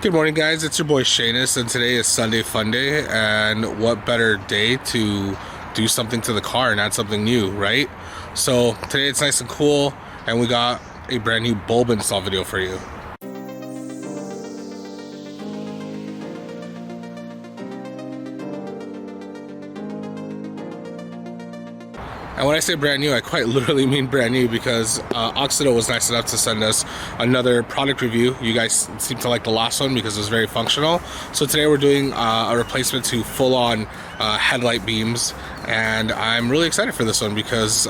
Good morning, guys. It's your boy Shanus, and today is Sunday Fun Day. And what better day to do something to the car and add something new, right? So today it's nice and cool, and we got a brand new bulb install video for you. And when I say brand new, I quite literally mean brand new, because Auxito was nice enough to send us another product review. You guys seem to like the last one because it was very functional. So today we're doing a replacement to full-on headlight beams, and I'm really excited for this one because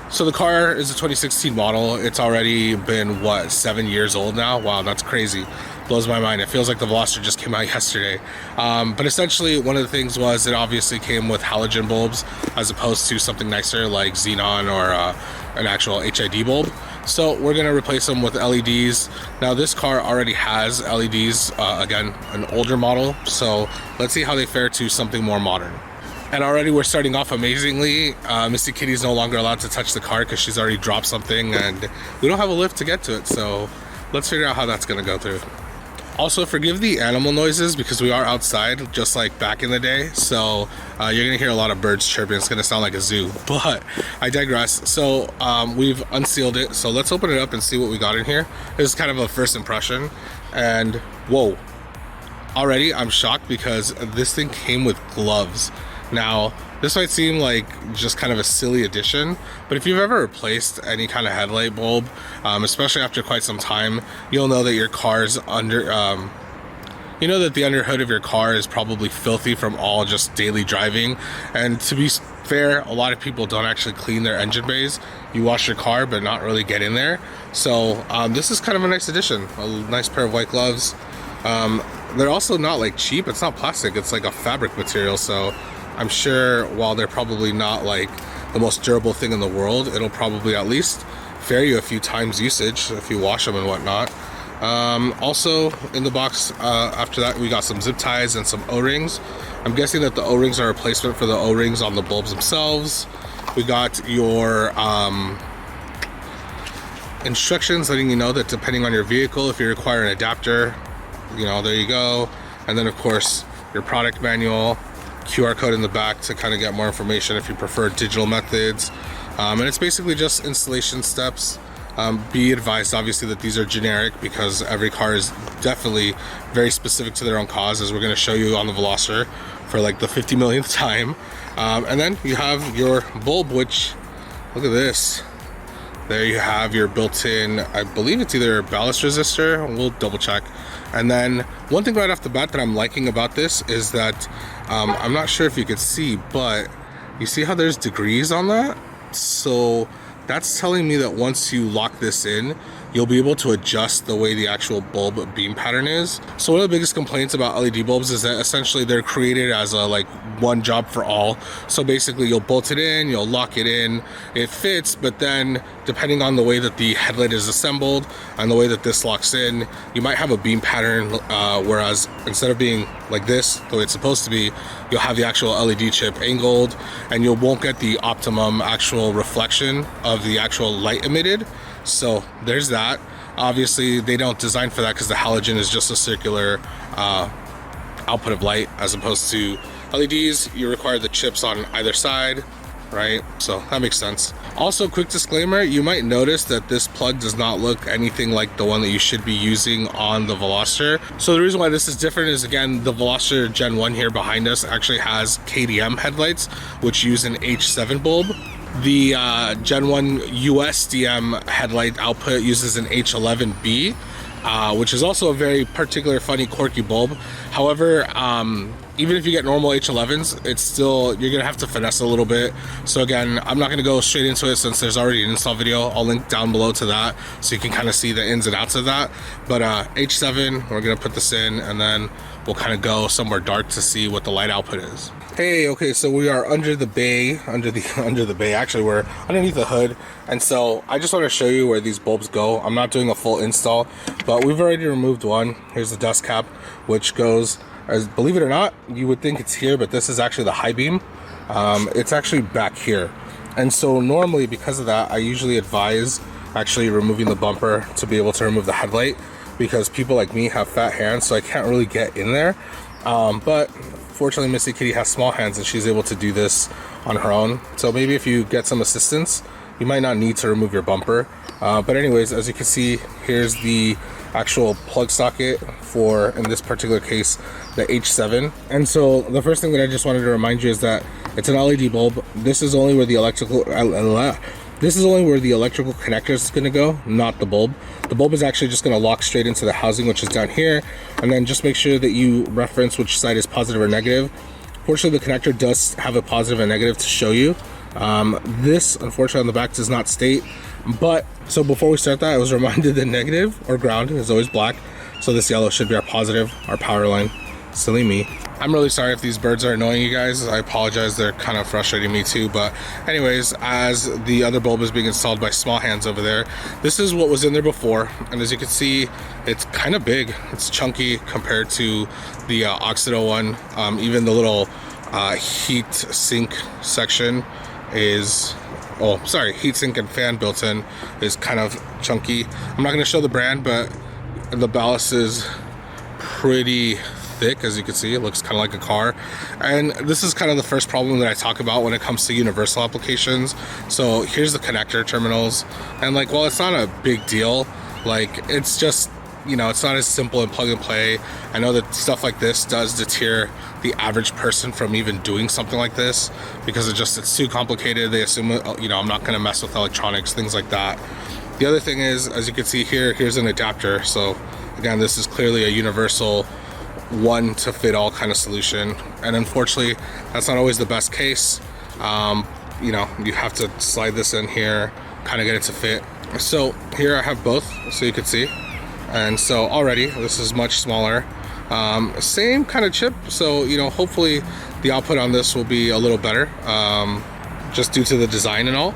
so the car is a 2016 model. It's already been, what, 7 years old now? Wow, that's crazy. Blows my mind. It feels like the Veloster just came out yesterday. But essentially, one of the things was it obviously came with halogen bulbs as opposed to something nicer like xenon or an actual HID bulb. So we're going to replace them with LEDs. Now this car already has LEDs, again, an older model. So let's see how they fare to something more modern. And already we're starting off amazingly. Missy Kitty's no longer allowed to touch the car because she's already dropped something, and we don't have a lift to get to it. So let's figure out how that's going to go through. Also, forgive the animal noises because we are outside, just like back in the day. So you're going to hear a lot of birds chirping. It's going to sound like a zoo, but I digress. So we've unsealed it. So let's open it up and see what we got in here. This is kind of a first impression. And whoa, already I'm shocked because this thing came with gloves. Now, this might seem like just kind of a silly addition, but if you've ever replaced any kind of headlight bulb, especially after quite some time, you'll know that your car's under, you know that the under hood of your car is probably filthy from all just daily driving. And to be fair, a lot of people don't actually clean their engine bays. You wash your car, but not really get in there. So this is kind of a nice addition, a nice pair of white gloves. They're also not like cheap. It's not plastic, it's like a fabric material. So I'm sure while they're probably not like the most durable thing in the world, it'll probably at least fare you a few times usage if you wash them and whatnot. Also in the box after that, we got some zip ties and some O-rings. I'm guessing that the O-rings are a replacement for the O-rings on the bulbs themselves. We got your instructions letting you know that depending on your vehicle, if you require an adapter, you know, there you go. And then of course your product manual, QR code in the back to kind of get more information if you prefer digital methods. And it's basically just installation steps. Be advised obviously that these are generic because every car is definitely very specific to their own cause, as we're going to show you on the Veloster for like the 50 millionth time. And then you have your bulb, which, look at this. There you have your built-in, I believe it's either a ballast resistor, we'll double check. And then one thing right off the bat that I'm liking about this is that I'm not sure if you could see, but you see how there's degrees on that? So that's telling me that once you lock this in, you'll be able to adjust the way the actual bulb beam pattern is. So one of the biggest complaints about LED bulbs is that essentially they're created as a like one job for all. So basically you'll bolt it in, you'll lock it in, it fits, but then depending on the way that the headlight is assembled and the way that this locks in, you might have a beam pattern, whereas instead of being like this, the way it's supposed to be, you'll have the actual LED chip angled, and you won't get the optimum actual reflection of the actual light emitted. So there's that. Obviously they don't design for that because the halogen is just a circular output of light, as opposed to LEDs, you require the chips on either side, right? So that makes sense. Also, quick disclaimer, you might notice that this plug does not look anything like the one that you should be using on the Veloster. So the reason why this is different is, again, the Veloster Gen 1 here behind us actually has KDM headlights, which use an H7 bulb. The Gen 1 USDM headlight output uses an H11B, which is also a very particular, funny, quirky bulb. However, even if you get normal H11s, it's still, you're gonna have to finesse a little bit. So again, I'm not gonna go straight into it since there's already an install video. I'll link down below to that so you can kind of see the ins and outs of that. But H7, we're gonna put this in, and then we'll kind of go somewhere dark to see what the light output is. Hey, okay, so we are under the bay, under the bay. Actually, we're underneath the hood, and so I just want to show you where these bulbs go. I'm not doing a full install, but we've already removed one. Here's the dust cap, which goes, as believe it or not, you would think it's here, but this is actually the high beam. It's actually back here, and so normally because of that, I usually advise actually removing the bumper to be able to remove the headlight. because people like me have fat hands, so I can't really get in there. But fortunately, Missy Kitty has small hands and she's able to do this on her own. So maybe if you get some assistance, you might not need to remove your bumper. But anyways, as you can see, here's the actual plug socket for, in this particular case, the H7. And so the first thing that I just wanted to remind you is that it's an LED bulb. This is only where the electrical connector is going to go, not the bulb. The bulb is actually just going to lock straight into the housing, which is down here. And then just make sure that you reference which side is positive or negative. Fortunately, the connector does have a positive and negative to show you. This, unfortunately, on the back does not state. But, so before we start that, I was reminded that negative or ground is always black. So this yellow should be our positive, our power line. Silly me. I'm really sorry if these birds are annoying you guys. I apologize, they're kind of frustrating me too. But anyways, as the other bulb is being installed by small hands over there, this is what was in there before. And as you can see, it's kind of big. It's chunky compared to the Auxito one. Even the little heat sink section is, oh sorry, heat sink and fan built in is kind of chunky. I'm not going to show the brand, but the ballast is pretty thick. As you can see, it looks kind of like a car. And this is kind of the first problem that I talk about when it comes to universal applications. So here's the connector terminals, and like, while it's not a big deal, like, it's just, you know, it's not as simple and plug and play. I know that stuff like this does deter the average person from even doing something like this because it's too complicated. They assume, you know, I'm not going to mess with electronics, things like that. The other thing is, as you can see here, here's an adapter. So again, this is clearly a universal one to fit all kind of solution, and unfortunately that's not always the best case. You know, you have to slide this in here, kind of get it to fit. So here I have both, so you can see. And so already this is much smaller, same kind of chip, so you know, hopefully the output on this will be a little better, just due to the design and all.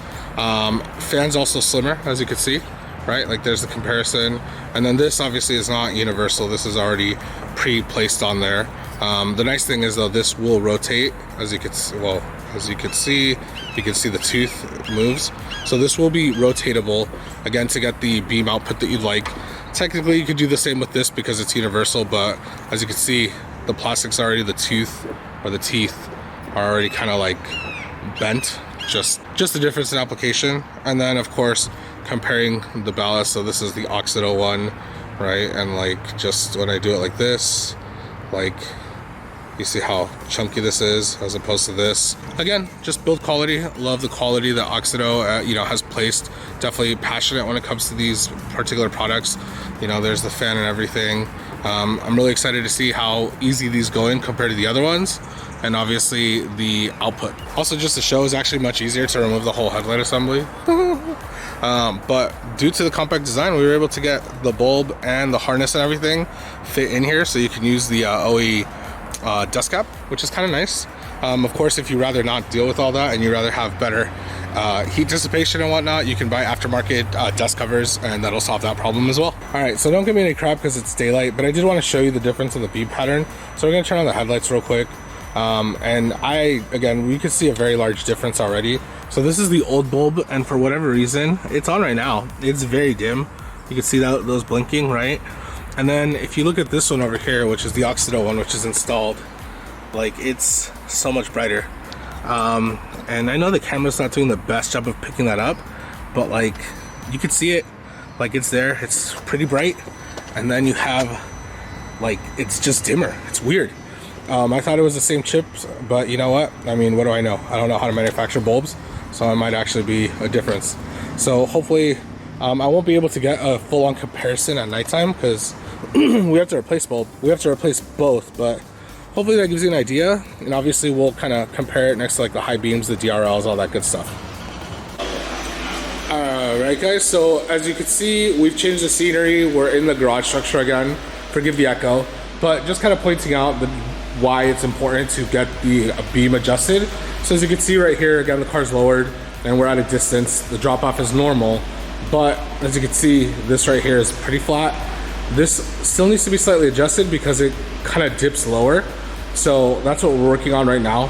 Fans also slimmer, as you can see, right? Like, there's the comparison. And then this obviously is not universal, this is already pre-placed on there. The nice thing is though, this will rotate, as you can see. Well, as you can see, you can see the tooth moves, so this will be rotatable again to get the beam output that you'd like. Technically you could do the same with this because it's universal, but as you can see, the plastic's already, the tooth or the teeth are already kind of like bent, just a difference in application. And then of course, comparing the ballast, so this is the Auxito one, right? And like, just when I do it like this, like, you see how chunky this is as opposed to this. Again, just build quality. Love the quality that Auxito you know, has placed. Definitely passionate when it comes to these particular products. You know, there's the fan and everything. I'm really excited to see how easy these go in compared to the other ones, and obviously the output. Also, just to show, is actually much easier to remove the whole headlight assembly. But due to the compact design, we were able to get the bulb and the harness and everything fit in here, so you can use the OE dust cap, which is kind of nice. Of course, if you rather not deal with all that and you rather have better heat dissipation and whatnot, you can buy aftermarket dust covers, and that'll solve that problem as well. All right, so don't give me any crap because it's daylight, but I did want to show you the difference in the beam pattern. So we're going to turn on the headlights real quick. And again, we can see a very large difference already. So this is the old bulb, and for whatever reason, it's on right now. It's very dim. You can see that, those blinking, right? And then if you look at this one over here, which is the Auxito one, which is installed, like, it's so much brighter. And I know the camera's not doing the best job of picking that up, but like, you can see it, like, it's there, it's pretty bright. And then you have, like, it's just dimmer. It's weird. I thought it was the same chip, but you know what? I mean, what do I know? I don't know how to manufacture bulbs, so it might actually be a difference. So hopefully, I won't be able to get a full-on comparison at nighttime because we have to replace both, but hopefully that gives you an idea. And obviously we'll kind of compare it next to like the high beams, the DRLs, all that good stuff. Alright guys, so as you can see, we've changed the scenery. We're in the garage structure again. Forgive the echo, but just kind of pointing out why it's important to get the beam adjusted. So as you can see right here, again, the car's lowered and we're at a distance. The drop off is normal, but as you can see, this right here is pretty flat. This still needs to be slightly adjusted because it kind of dips lower. So that's what we're working on right now.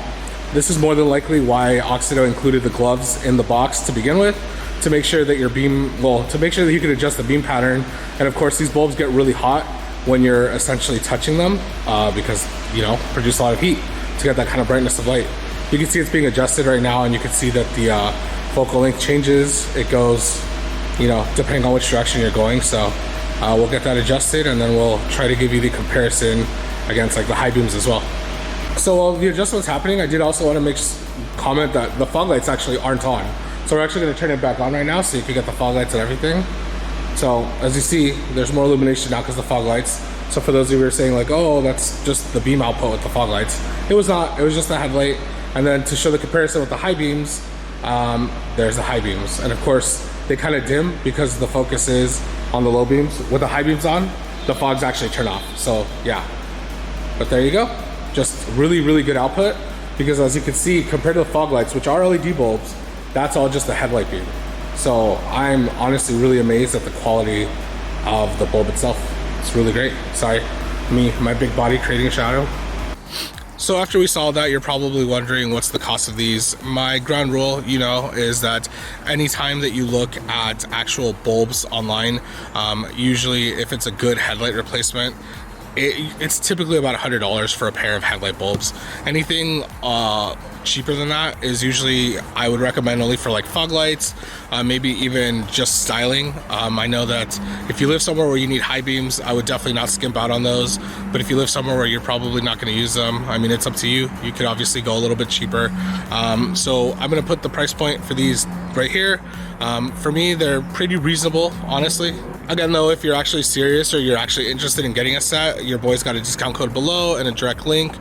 This is more than likely why Auxito included the gloves in the box to begin with, to make sure that your beam, well, to make sure that you can adjust the beam pattern. And of course, these bulbs get really hot when you're essentially touching them because, you know, produce a lot of heat to get that kind of brightness of light. You can see it's being adjusted right now, and you can see that the focal length changes. It goes, you know, depending on which direction you're going. So we'll get that adjusted, and then we'll try to give you the comparison against like the high beams as well. So while the adjustment's happening, I did also want to make comment that the fog lights actually aren't on. So we're actually going to turn it back on right now so you can get the fog lights and everything. So as you see, there's more illumination now because the fog lights. So for those of you who are saying like, oh, that's just the beam output with the fog lights, it was not. It was just the headlight. And then to show the comparison with the high beams, there's the high beams. And of course, they kind of dim because the focus is on the low beams. With the high beams on, the fogs actually turn off. So yeah, but there you go. Just really, really good output, because as you can see, compared to the fog lights, which are LED bulbs, that's all just the headlight beam. So I'm honestly really amazed at the quality of the bulb itself. It's really great. Sorry, my big body creating a shadow. So after we saw that, you're probably wondering what's the cost of these. My ground rule, you know, is that anytime that you look at actual bulbs online, usually if it's a good headlight replacement, it's typically about $100 for a pair of headlight bulbs. Anything cheaper than that is usually, I would recommend only for like fog lights, maybe even just styling. I know that if you live somewhere where you need high beams, I would definitely not skimp out on those. But if you live somewhere where you're probably not going to use them, I mean, it's up to you. You could obviously go a little bit cheaper. So I'm going to put the price point for these right here. For me, they're pretty reasonable, honestly. Again, though, if you're actually serious or you're actually interested in getting a set, your boy's got a discount code below and a direct link.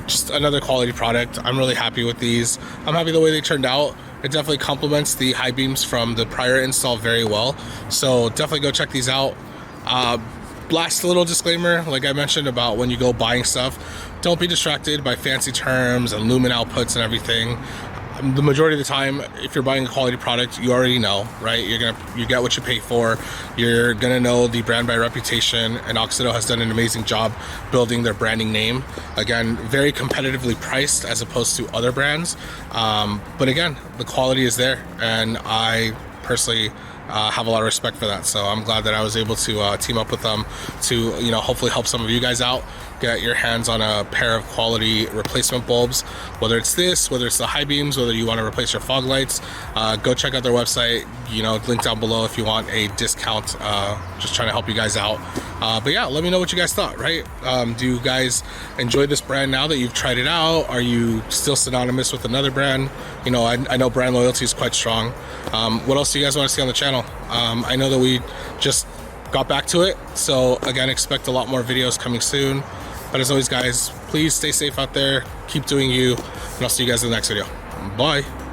Just another quality product. I'm really happy with these. I'm happy the way they turned out. It definitely complements the high beams from the prior install very well. So definitely go check these out. Last little disclaimer, like I mentioned about when you go buying stuff, don't be distracted by fancy terms and lumen outputs and everything. The majority of the time, if you're buying a quality product, you already know, right? You get what you pay for. You're gonna know the brand by reputation, and Auxito has done an amazing job building their branding name. Again, very competitively priced as opposed to other brands. But again, the quality is there, and I personally have a lot of respect for that. So I'm glad that I was able to team up with them to, you know, hopefully help some of you guys out, get your hands on a pair of quality replacement bulbs, whether it's this, whether it's the high beams, whether you want to replace your fog lights. Go check out their website, you know, link down below if you want a discount. Just trying to help you guys out. But yeah, let me know what you guys thought, right? Do you guys enjoy this brand now that you've tried it out? Are you still synonymous with another brand? You know, I know brand loyalty is quite strong. What else do you guys want to see on the channel? I know that we just got back to it, so again, expect a lot more videos coming soon. But as always, guys, please stay safe out there, keep doing you, and I'll see you guys in the next video. Bye.